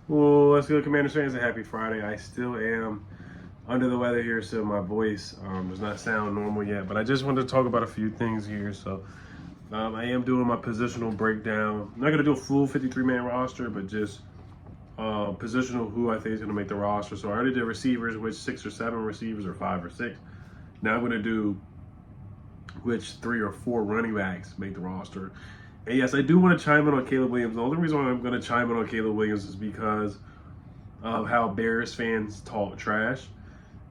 Well, let's go, Commanders fans. A happy Friday. I still am under the weather here, so my voice does not sound normal yet. But I just wanted to talk about a few things here. So I am doing my positional breakdown. I'm not going to do a full 53-man roster, but just positional who I think is going to make the roster. So I already did receivers, which 6 or 7 receivers, or 5 or 6. Now I'm going to do which 3 or 4 running backs make the roster. And yes, I do want to chime in on Caleb Williams. The only reason why I'm going to chime in on Caleb Williams is because of how Bears fans talk trash.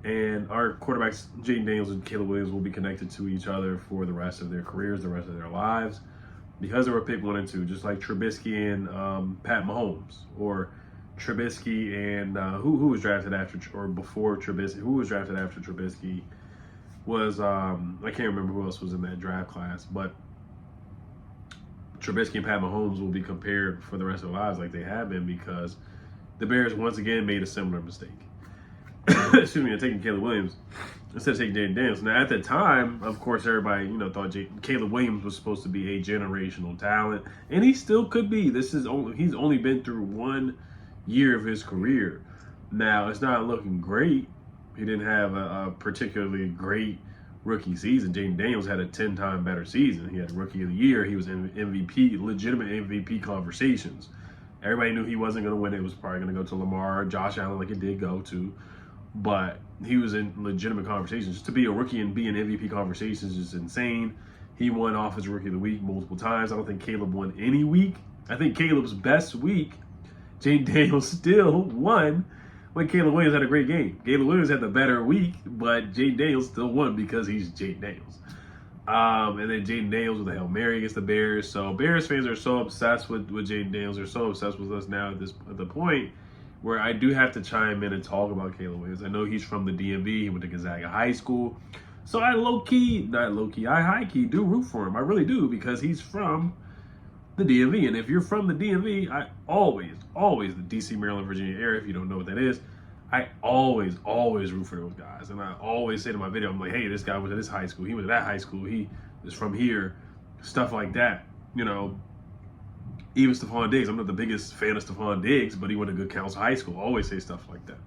And our quarterbacks, Jaden Daniels and Caleb Williams, will be connected to each other for the rest of their careers, the rest of their lives, because they were picked 1 and 2, just like Trubisky and Pat Mahomes, or Trubisky and who was drafted after or before Trubisky. Who was drafted after Trubisky was I can't remember who else was in that draft class, but Trubisky and Pat Mahomes will be compared for the rest of their lives like they have been, because the Bears once again made a similar mistake. Excuse me, taking Caleb Williams instead of taking Jaden Daniels. Now, at the time, of course, everybody thought Caleb Williams was supposed to be a generational talent, and he still could be. He's only been through 1 year of his career. Now, it's not looking great. He didn't have a particularly great rookie season. Jaden Daniels had a 10-time better season. He had Rookie of the Year. He was in MVP, legitimate MVP conversations. Everybody knew he wasn't going to win. It was probably going to go to Lamar, Josh Allen, like it did go to. But he was in legitimate conversations. Just to be a rookie and be in MVP conversations is insane. He won Offensive Rookie of the Week multiple times. I don't think Caleb won any week. I think Caleb's best week, Jaden Daniels still won when Caleb Williams had a great game. Caleb Williams had the better week, but Jaden Daniels still won because he's Jaden Daniels. And then Jaden Daniels with a Hail Mary against the Bears. So Bears fans are so obsessed with Jaden Daniels. They're so obsessed with us now at the point where I do have to chime in and talk about Caleb Williams. I know he's from the DMV. He went to Gonzaga High School. So I I high-key do root for him. I really do, because he's from the DMV. And if you're from the DMV, I always, the DC, Maryland, Virginia area, if you don't know what that is, I always root for those guys. And I always say to my video, I'm like, hey, this guy went to this high school. He went to that high school. He is from here. Stuff like that. Even Stephon Diggs. I'm not the biggest fan of Stephon Diggs, but he went to Good Counsel High School. I always say stuff like that.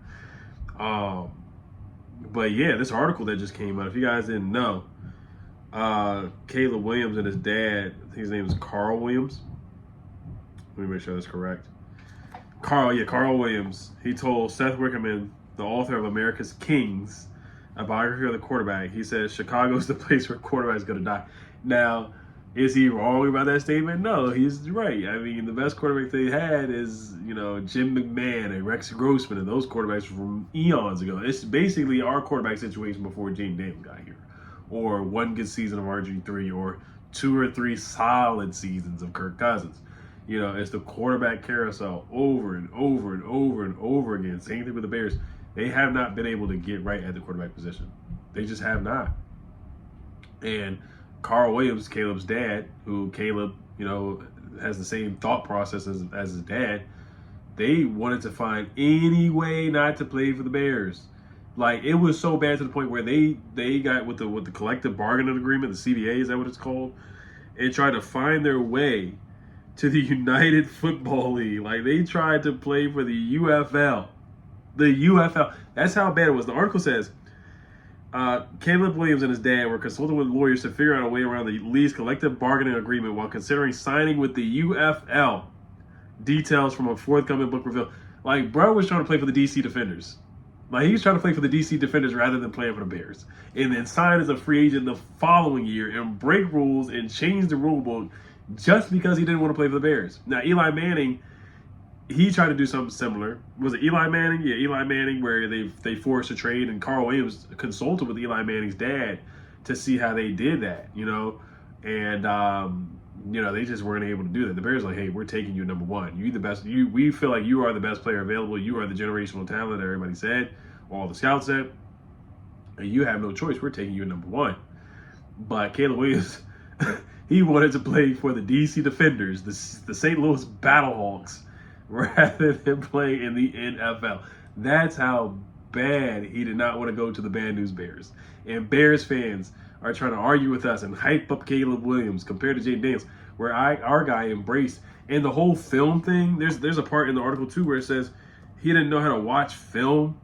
But yeah, this article that just came out, if you guys didn't know, Caleb Williams and his dad, I think his name is Carl Williams. Let me make sure that's correct. Carl Williams. He told Seth Wickerman, the author of America's Kings, a biography of the quarterback. He says Chicago's the place where quarterback's going to die. Now, is he wrong about that statement? No, he's right. I mean, the best quarterback they had is, Jim McMahon and Rex Grossman, and those quarterbacks from eons ago. It's basically our quarterback situation before Jaden Daniels got here, or 1 good season of RG3, or 2 or 3 solid seasons of Kirk Cousins. It's the quarterback carousel over and over and over and over again. Same thing with the Bears. They have not been able to get right at the quarterback position. They just have not. And Carl Williams, Caleb's dad, who Caleb, has the same thought process as his dad, they wanted to find any way not to play for the Bears. Like, it was so bad to the point where they got with the collective bargaining agreement, the CBA, is that what it's called? And tried to find their way to the United Football League. Like, they tried to play for the UFL. The UFL. That's how bad it was. The article says, Caleb Williams and his dad were consulting with lawyers to figure out a way around the league's collective bargaining agreement while considering signing with the UFL. Details from a forthcoming book reveal. Like, bro was trying to play for the DC Defenders. Like, he was trying to play for the DC Defenders rather than playing for the Bears. And then sign as a free agent the following year and break rules and change the rule book just because he didn't want to play for the Bears. Now, Eli Manning, he tried to do something similar. Was it Eli Manning? Yeah, Eli Manning, where they forced a trade, and Carl Williams consulted with Eli Manning's dad to see how they did that, And, they just weren't able to do that. The Bears were like, hey, we're taking you number 1. You the best. We feel like you are the best player available. You are the generational talent that everybody said, all the scouts said. And you have no choice. We're taking you number 1. But Caleb Williams, he wanted to play for the DC Defenders, the St. Louis Battlehawks, rather than play in the NFL. That's how bad he did not want to go to the Bad News Bears. And Bears fans are trying to argue with us and hype up Caleb Williams compared to Jaden Daniels, where our guy embraced And the whole film thing, there's a part in the article too where it says he didn't know how to watch film.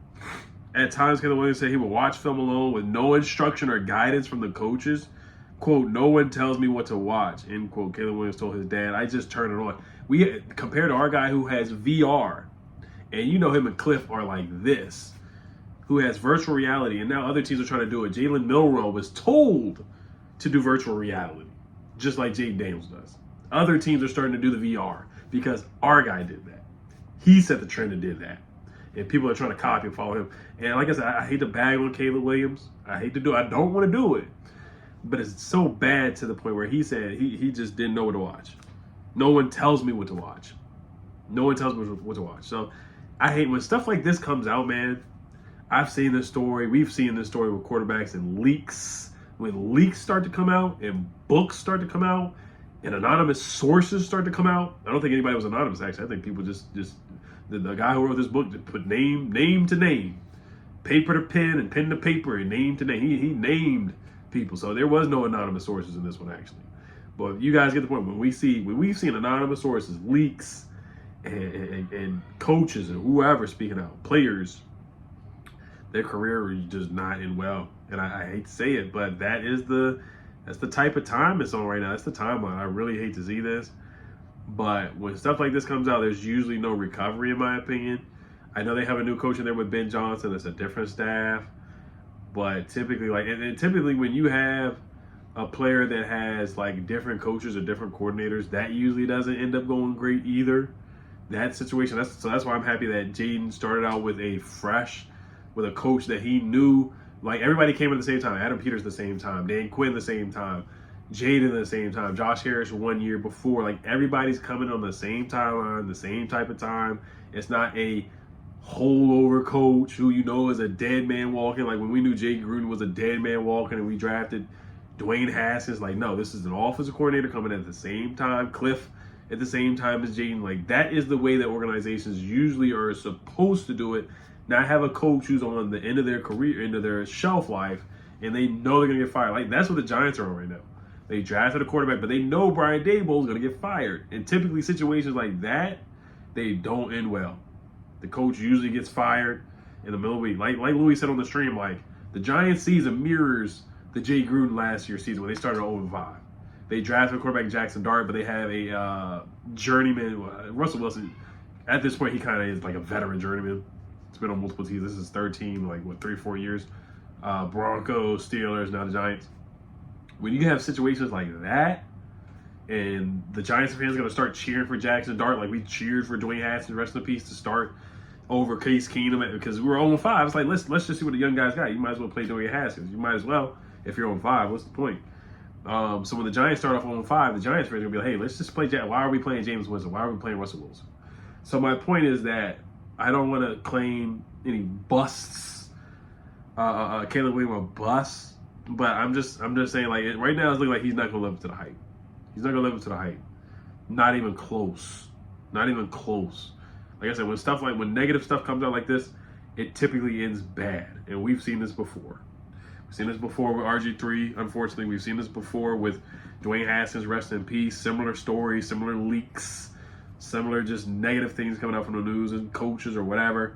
At times, Caleb Williams said he would watch film alone with no instruction or guidance from the coaches. Quote, no one tells me what to watch, end quote. Caleb Williams told his dad, I just turn it on. We compared to our guy who has VR, and you know him and Cliff are like this, who has virtual reality, and now other teams are trying to do it. Jalen Milroe was told to do virtual reality, just like Jaden Daniels does. Other teams are starting to do the VR because our guy did that. He set the trend and did that. And people are trying to copy and follow him. And like I said, I hate to bag on Caleb Williams. I hate to do it. I don't want to do it. But it's so bad to the point where he said he just didn't know what to watch. No one tells me what to watch. No one tells me what to watch. So I hate when stuff like this comes out, man. I've seen this story. We've seen this story with quarterbacks and leaks. When leaks start to come out and books start to come out and anonymous sources start to come out. I don't think anybody was anonymous, actually. I think people just the guy who wrote this book put name to name, paper to pen and pen to paper and name to name. He named people. So there was no anonymous sources in this one, actually. But you guys get the point. When we've seen anonymous sources, leaks, and coaches and whoever speaking out, players, their career is just not in well. And I hate to say it, but that's the type of time it's on right now. That's the timeline. I really hate to see this. But when stuff like this comes out, there's usually no recovery, in my opinion. I know they have a new coach in there with Ben Johnson. It's a different staff. But typically, typically when you have a player that has like different coaches or different coordinators, that usually doesn't end up going great either. That situation, that's why I'm happy that Jaden started out with a coach that he knew. Like everybody came at the same time. Adam Peters the same time. Dan Quinn the same time. Jaden at the same time, Josh Harris 1 year before. Like everybody's coming on the same timeline, the same type of time. It's not a holdover coach who you know is a dead man walking. Like when we knew Jay Gruden was a dead man walking and we drafted Dwayne Haskins. Like no, this is an offensive coordinator coming at the same time. Cliff at the same time as Jaden. Like that is the way that organizations usually are supposed to do it. Not have a coach who's on the end of their career, end of their shelf life, and they know they're gonna get fired. Like that's what the Giants are on right now. They drafted a quarterback, but they know Brian Daboll is going to get fired. And typically situations like that, they don't end well. The coach usually gets fired in the middle of the week. Like Louis said on the stream, like the Giants season mirrors the Jay Gruden last year's season when they started 0-5. They drafted quarterback Jackson Dart, but they have a journeyman, Russell Wilson. At this point, he kind of is like a veteran journeyman. It's been on multiple teams. This is his third team, like 3-4 years. Broncos, Steelers, now the Giants. When you have situations like that, and the Giants fans are going to start cheering for Jackson Dart, like we cheered for Dwayne Haskins, rest in peace, to start over Case Keenum because we were 0-5. It's like let's just see what the young guys got. You might as well play Dwayne Haskins. You might as well if you're 0-5. What's the point? So when the Giants start off 0-5, the Giants fans are going to be like, hey, let's just play. Why are we playing James Winston? Why are we playing Russell Wilson? So my point is that I don't want to claim any busts. Caleb Williams a bust. But I'm just saying, like, right now it's looking like he's not going to live up to the hype. He's not going to live up to the hype. Not even close. Not even close. Like I said, when negative stuff comes out like this, it typically ends bad. And we've seen this before. We've seen this before with RG3, unfortunately. We've seen this before with Dwayne Haskins, rest in peace. Similar stories, similar leaks, similar just negative things coming out from the news and coaches or whatever.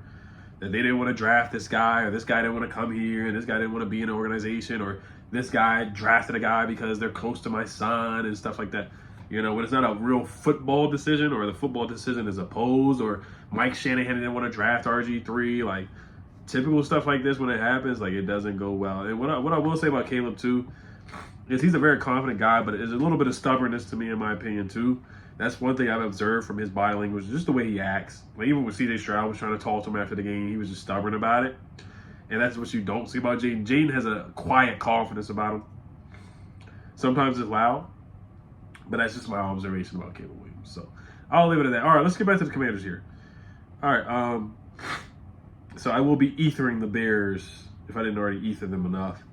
That they didn't want to draft this guy, or this guy didn't want to come here, and this guy didn't want to be in an organization, or this guy drafted a guy because they're close to my son and stuff like that. You know, when it's not a real football decision, or the football decision is opposed, or Mike Shanahan didn't want to draft RG3, like typical stuff like this when it happens, like it doesn't go well. And what I will say about Caleb too is he's a very confident guy, but there's a little bit of stubbornness to me in my opinion too. That's one thing I've observed from his body language, just the way he acts. Like even when C.J. Stroud was trying to talk to him after the game, he was just stubborn about it. And that's what you don't see about Jaden. Jaden has a quiet confidence about him. Sometimes it's loud, but that's just my observation about Caleb Williams. So I'll leave it at that. All right, let's get back to the Commanders here. All right, so I will be ethering the Bears, if I didn't already ether them enough,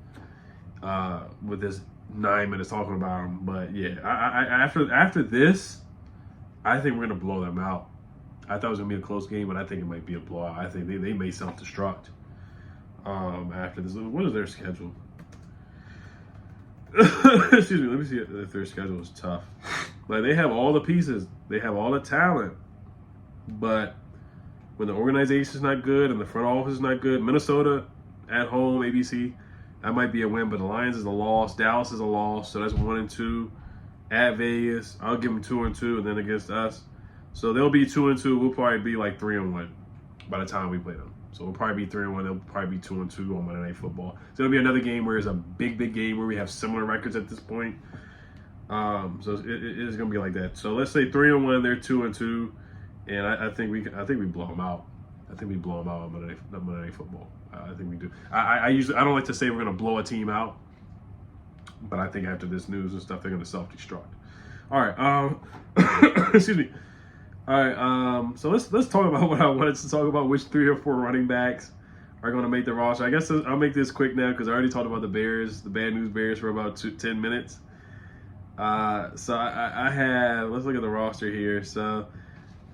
with this 9 minutes talking about them. But yeah, after this, I think we're going to blow them out. I thought it was going to be a close game, but I think it might be a blowout. I think they may self-destruct after this. What is their schedule? Excuse me. Let me see if their schedule is tough. Like, they have all the pieces, they have all the talent, but when the organization is not good and the front office is not good, Minnesota at home, ABC, that might be a win, but the Lions is a loss. Dallas is a loss, so that's 1-2. At Vegas, I'll give them 2-2, and then against us, so they'll be 2-2. We'll probably be like 3-1 by the time we play them. So we'll probably be 3-1. They'll probably be 2-2 on Monday Night Football. So it'll be another game where it's a big game where we have similar records at this point. So it is going to be like that. So let's say 3-1, they're 2-2, and I think we blow them out. I think we blow them out on Monday Night Football. I think we do. I don't like to say we're going to blow a team out, but I think after this news and stuff, they're going to self-destruct. All right. Excuse me. All right. So let's talk about what I wanted to talk about. Which 3 or 4 running backs are going to make the roster? I guess I'll make this quick now because I already talked about the Bears, the bad news Bears, for about 10 minutes. So I have. Let's look at the roster here. So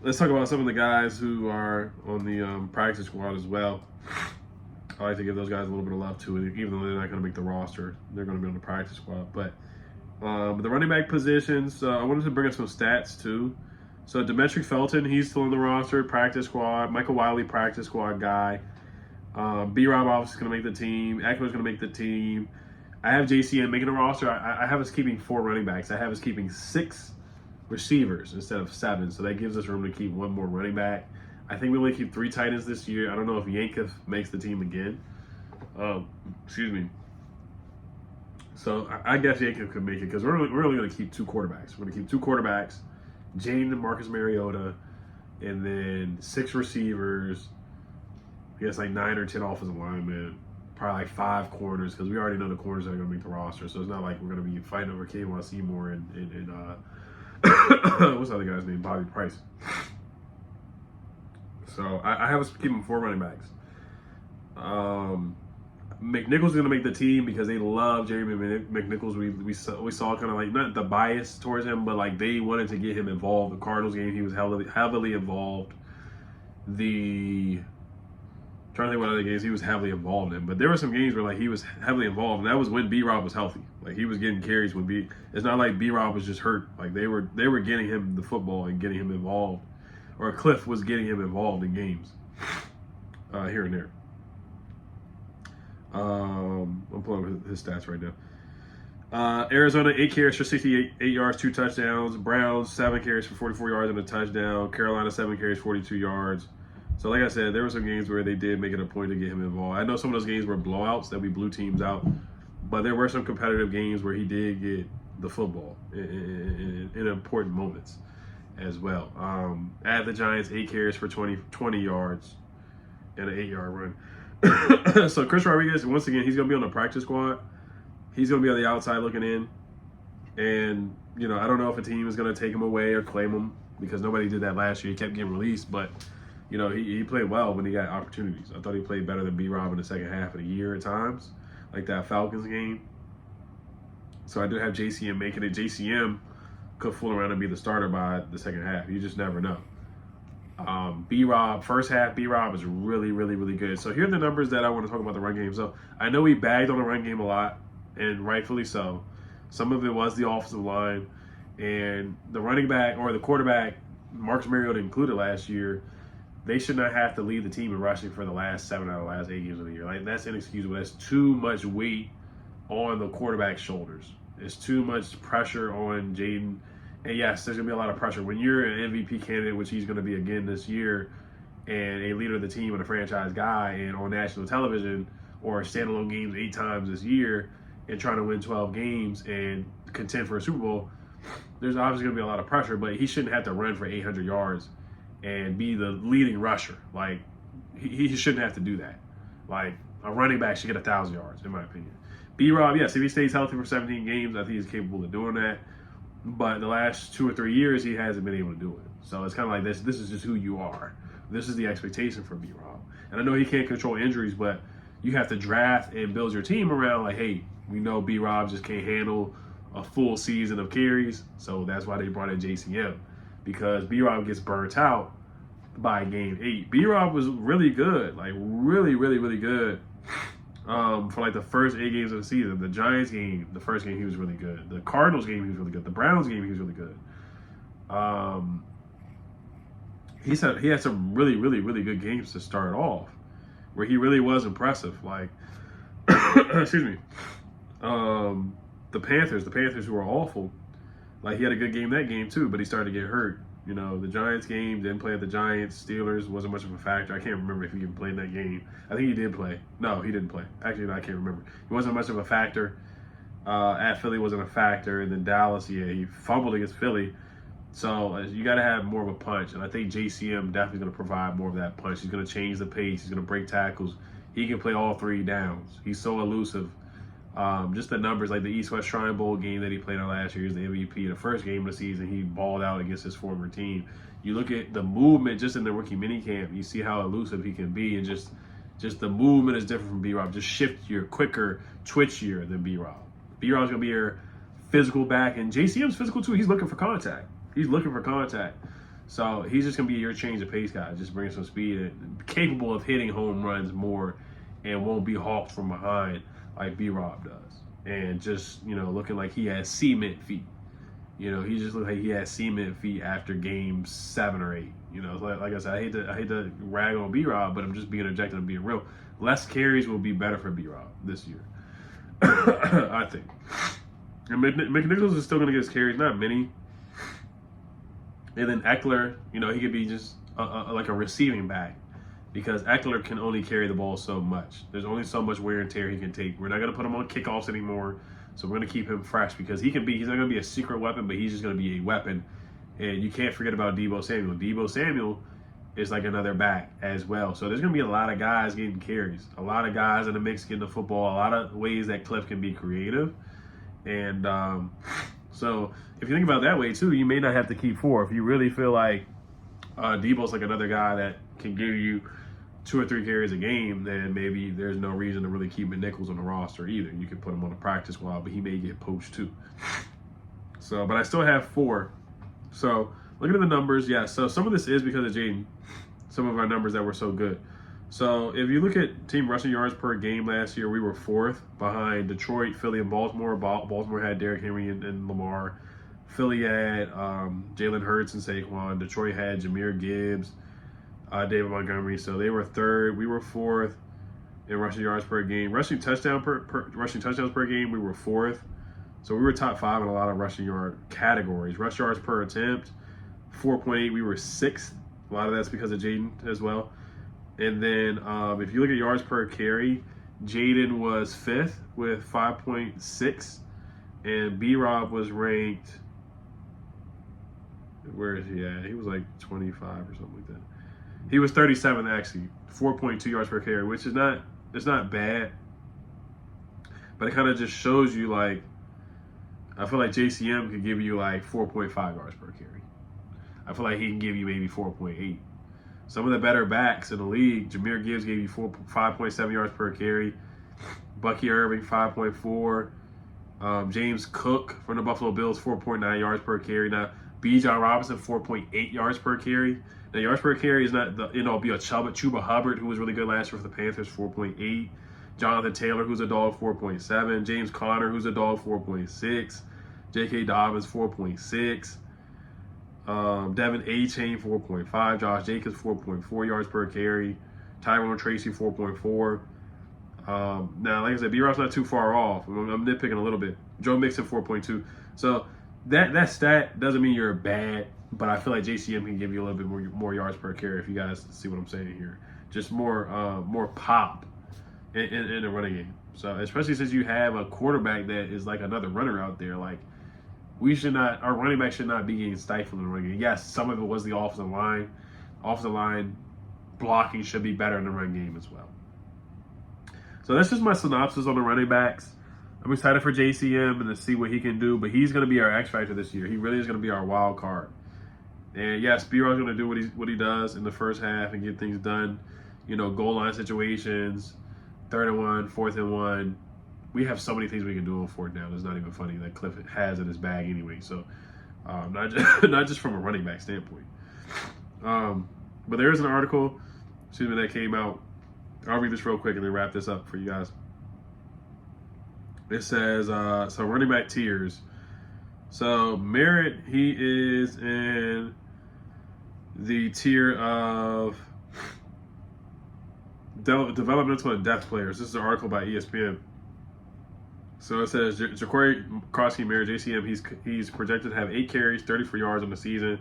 let's talk about some of the guys who are on the practice squad as well. I like to give those guys a little bit of love too, even though they're not going to make the roster. They're going to be on the practice squad. But the running back positions, I wanted to bring up some stats too. So Demetric Felton, he's still on the roster, practice squad. Michael Wiley, practice squad guy. B-Rob obviously is going to make the team. Eckler's going to make the team. I have JCM making the roster. I have us keeping 4 running backs. I have us keeping 6 receivers instead of 7. So that gives us room to keep 1 more running back. I think we only keep 3 tight ends this year. I don't know if Yankev makes the team again. Excuse me. So I guess Yankev could make it because we're only going to keep 2 quarterbacks. We're going to keep 2 quarterbacks, Jane and Marcus Mariota, and then 6 receivers. I guess like 9 or 10 offensive linemen. Probably like 5 corners because we already know the corners that are going to make the roster. So it's not like we're going to be fighting over Kayvon Seymour and what's the other guy's name? Bobby Price. So I have us keeping 4 running backs. McNichols is going to make the team because they love Jeremy McNichols. We saw kind of like not the bias towards him, but like they wanted to get him involved. The Cardinals game, he was heavily involved. Trying to think what other games he was heavily involved in, but there were some games where like he was heavily involved, and that was when B-Rob was healthy. Like he was getting carries when It's not like B-Rob was just hurt. Like they were getting him the football and getting him involved, or Cliff was getting him involved in games here and there. I'm pulling up his stats right now. Arizona 8 carries for 68 yards, 2 touchdowns. Browns 7 carries for 44 yards and a touchdown. Carolina 7 carries, 42 yards. So like I said, there were some games where they did make it a point to get him involved. I know some of those games were blowouts that we blew teams out, but there were some competitive games where he did get the football in important moments as well. At the Giants, 8 carries for 20 yards and an 8-yard run. So Chris Rodriguez, once again, he's going to be on the practice squad. He's going to be on the outside looking in. And, I don't know if a team is going to take him away or claim him because nobody did that last year. He kept getting released, but he played well when he got opportunities. I thought he played better than B-Rob in the second half of the year at times, like that Falcons game. So I do have JCM making it. JCM could fool around and be the starter by the second half. You just never know. B-Rob, first half, B-Rob is really, really, really good. So here are the numbers that I want to talk about the run game. So I know we bagged on the run game a lot, and rightfully so. Some of it was the offensive line, and the running back or the quarterback, Marcus Mariota included last year, they should not have to lead the team in rushing for the last 7 out of the last 8 games of the year. Like, that's inexcusable. That's too much weight on the quarterback's shoulders. It's too much pressure on Jaden. And yes, there's going to be a lot of pressure. When you're an MVP candidate, which he's going to be again this year, and a leader of the team and a franchise guy, and on national television or standalone games 8 times this year, and trying to win 12 games and contend for a Super Bowl, there's obviously going to be a lot of pressure, but he shouldn't have to run for 800 yards and be the leading rusher. Like, he shouldn't have to do that. Like, a running back should get 1,000 yards, in my opinion. B-Rob, yes, if he stays healthy for 17 games, I think he's capable of doing that. But the last 2 or 3 years, he hasn't been able to do it. So it's kind of like this. This is just who you are. This is the expectation for B-Rob. And I know he can't control injuries, but you have to draft and build your team around like, hey, we know B-Rob just can't handle a full season of carries. So that's why they brought in JCM. Because B-Rob gets burnt out by game 8. B-Rob was really good, like really, really, really good for like the first 8 games of the season. The Giants game, the first game, he was really good. The Cardinals game, he was really good. The Browns game, he was really good. He had some really, really, really good games to start off, where he really was impressive. Like, excuse me, the Panthers who were awful. Like, he had a good game that game too, but he started to get hurt. You know, the Giants game, didn't play at the Giants. Steelers wasn't much of a factor. I can't remember if he even played that game. I think he did play. No, he didn't play. Actually, no, I can't remember. He wasn't much of a factor. At Philly wasn't a factor. And then Dallas, yeah, he fumbled against Philly. So you got to have more of a punch. And I think JCM definitely going to provide more of that punch. He's going to change the pace. He's going to break tackles. He can play all 3 downs. He's so elusive. Just the numbers, like the East-West Shrine Bowl game that he played on last year, is the MVP. The first game of the season, he balled out against his former team. You look at the movement just in the rookie minicamp, you see how elusive he can be, and just the movement is different from B-Rob. Just shiftier, quicker, twitchier than B-Rob. B-Rob's going to be your physical back, and JCM's physical too. He's looking for contact. So he's just going to be your change of pace guy, just bring some speed and capable of hitting home runs more and won't be hawked from behind like B-Rob does. And just, you know, looking like he has cement feet. You know, he just looked like he had cement feet after game 7 or 8. You know, like I said, I hate to rag on B-Rob, but I'm just being objective and being real. Less carries will be better for B-Rob this year, I think. And McNichols is still going to get his carries, not many. And then Eckler, you know, he could be just like a receiving back, because Eckler can only carry the ball so much. There's only so much wear and tear he can take. We're not going to put him on kickoffs anymore, so we're going to keep him fresh, because he's not going to be a secret weapon, but he's just going to be a weapon. And you can't forget about Deebo Samuel. Deebo Samuel is like another back as well. So there's going to be a lot of guys getting carries, a lot of guys in the mix getting the football, a lot of ways that Cliff can be creative. And so if you think about it that way too, you may not have to keep 4. If you really feel like Deebo's like another guy that can give you 2 or 3 carries a game, then maybe there's no reason to really keep McNichols on the roster either. You can put him on the practice squad, but he may get poached too. So, but I still have 4. So looking at the numbers, yeah, so some of this is because of Jaden, some of our numbers that were so good. So if you look at team rushing yards per game last year, we were 4th behind Detroit, Philly, and Baltimore. Baltimore had Derrick Henry and Lamar. Philly had Jalen Hurts and Saquon. Detroit had Jahmyr Gibbs, David Montgomery. So they were 3rd. We were 4th in rushing yards per game. Rushing touchdowns per game, we were 4th. So we were top 5 in a lot of rushing yard categories. Rush yards per attempt, 4.8. We were 6th. A lot of that's because of Jaden as well. And then if you look at yards per carry, Jaden was 5th with 5.6, and B-Rob was ranked, where is he at? He was like 25 or something like that. He was 37th actually, 4.2 yards per carry, which is it's not bad, but it kind of just shows you, like, I feel like JCM could give you like 4.5 yards per carry. I feel like he can give you maybe 4.8. Some of the better backs in the league, Jahmyr Gibbs gave you 5.7 yards per carry. Bucky Irving, 5.4. James Cook from the Buffalo Bills, 4.9 yards per carry. Now, Bijan Robinson, 4.8 yards per carry. Now, yards per carry is not the be a Chuba Hubbard, who was really good last year for the Panthers, 4.8. Jonathan Taylor, who's a dog, 4.7. James Conner, who's a dog, 4.6. J.K. Dobbins, 4.6. Devin A-Chain, 4.5. Josh Jacobs, 4.4 yards per carry. Tyrone Tracy, 4.4. Now, like I said, B-Rob's not too far off. I'm nitpicking a little bit. Joe Mixon, 4.2. So that stat doesn't mean you're bad, but I feel like JCM can give you a little bit more yards per carry, if you guys see what I'm saying here. Just more pop in the running game. So especially since you have a quarterback that is like another runner out there, like, our running back should not be getting stifled in the running game. Yes, some of it was the offensive line. Offensive line blocking should be better in the run game as well. So that's just my synopsis on the running backs. I'm excited for JCM and to see what he can do, but he's going to be our X factor this year. He really is going to be our wild card. And yes, B-Rob's going to do what he does in the first half and get things done. You know, goal line situations, 3rd and 1, 4th and 1. We have so many things we can do on 4th down. It's not even funny that Cliff has in his bag anyway. So, not just from a running back standpoint. But there is an article, that came out. I'll read this real quick and then wrap this up for you guys. It says, so running back tiers. So Merritt, he is in the tier of developmental and depth players. This is an article by ESPN. So it says Ja'Cory Crossky-Merritt, JCM, he's projected to have 8 carries, 34 yards on the season.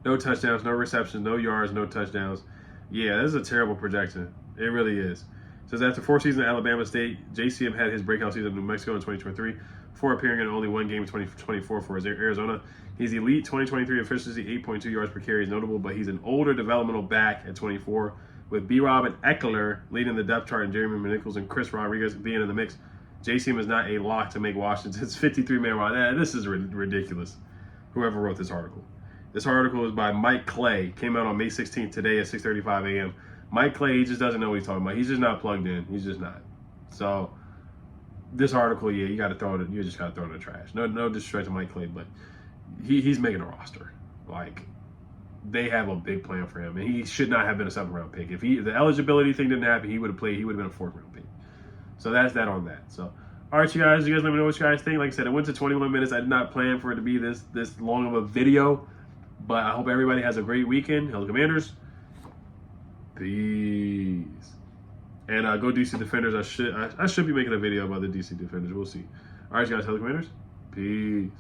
No touchdowns, no receptions, no yards, no touchdowns. Yeah, this is a terrible projection. It really is. It says after 4 seasons at Alabama State, JCM had his breakout season in New Mexico in 2023, before appearing in only one game in 2024 for Arizona. He's elite 2023 efficiency, 8.2 yards per carry is notable, but he's an older developmental back at 24, with B-Rob and Eckler leading the depth chart and Jeremy McNichols and Chris Rodriguez being in the mix. JCM is not a lock to make Washington's 53-man roster. This is ridiculous, whoever wrote this article. This article is by Mike Clay. Came out on May 16th today at 6:35 a.m. Mike Clay, he just doesn't know what he's talking about. He's just not plugged in. He's just not. So this article, yeah, you got to throw it. You just got to throw it in the trash. No disrespect to Mike Clay, but he's making a roster. Like, they have a big plan for him, and he should not have been a 7th-round pick. If the eligibility thing didn't happen, he would have played. He would have been a 4th-round pick. So that's that on that. So, all right, you guys let me know what you guys think. Like I said, it went to 21 minutes. I did not plan for it to be this long of a video, but I hope everybody has a great weekend. Hello, Commanders. Peace. And go DC Defenders. I should be making a video about the DC Defenders. We'll see. All right, you guys. Hello, Commanders. Peace.